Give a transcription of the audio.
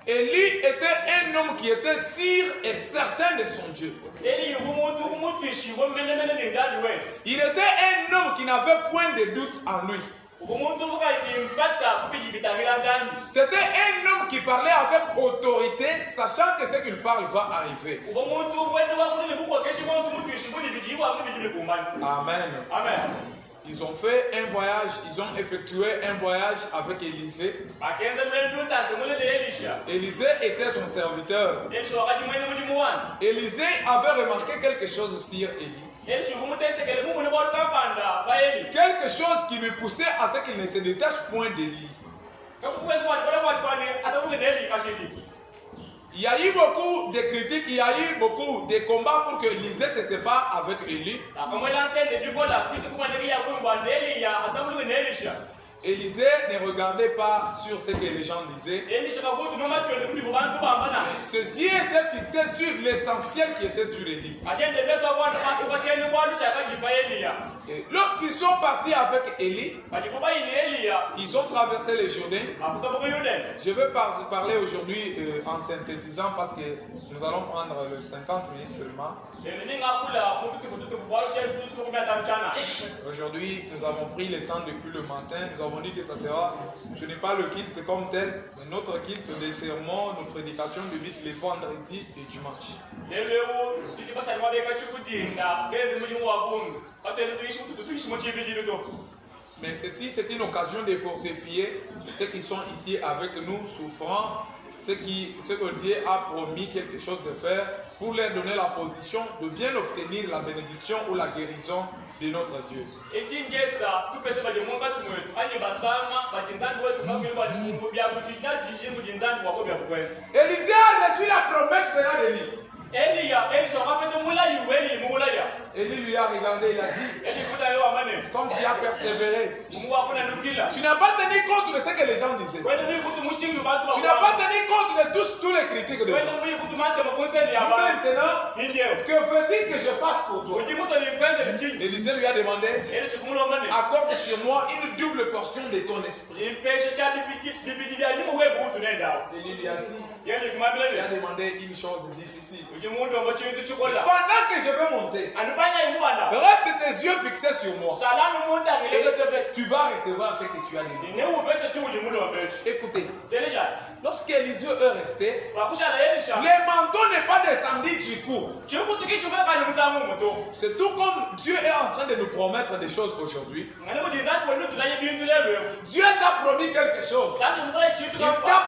Élie était un homme qui était sûr et certain de son Dieu. Il était un homme qui n'avait point de doute en lui. C'était un homme qui parlait avec autorité, sachant que ce qu'il parle va arriver. Amen. Amen. Ils ont fait un voyage, ils ont effectué un voyage avec Élisée. Élisée était son serviteur. Élisée avait remarqué quelque chose sur Élie. Quelque chose qui lui poussait à ce qu'il ne se détache point d'Élie. Il y a eu beaucoup de critiques, il y a eu beaucoup de combats pour que Élisée se sépare avec Élie. Élisée ne regardait pas sur ce que les gens disaient. Ses yeux étaient fixés sur l'essentiel qui était sur Élie. Et lorsqu'ils sont partis avec Élie, ils ont traversé le Jourdain. Je vais parler aujourd'hui en synthétisant parce que nous allons prendre le 50 minutes seulement. Aujourd'hui, nous avons pris le temps depuis le matin. Nous avons dit que ça sera, ce n'est pas le culte comme tel, mais notre culte des sermons, nos prédications bibliques les vendredis et dimanche. Mais ceci, c'est une occasion de fortifier ceux qui sont ici avec nous, souffrant, ceux que Dieu a promis quelque chose de faire, pour leur donner la position de bien obtenir la bénédiction ou la guérison de notre Dieu. Élisée a reçu la promesse venant d'Élie. Élie lui a regardé, il a dit, comme tu as persévéré, tu n'as pas tenu compte de ce que les gens disaient. Tu n'as pas tenu compte de tous les critiques des gens. Maintenant, que veux-tu que je fasse pour toi? Élisée lui a demandé, accorde sur moi une double portion de ton esprit. Élie lui a dit, il a demandé une chose difficile. Pendant que je vais monter, reste tes yeux fixés sur moi. Et tu vas recevoir ce que tu as demandé. Écoutez, lorsque Élisée est resté, le manteau n'est pas descendu du cou. C'est tout comme Dieu est en train de nous promettre des choses aujourd'hui. Dieu t'a promis quelque chose. Il t'a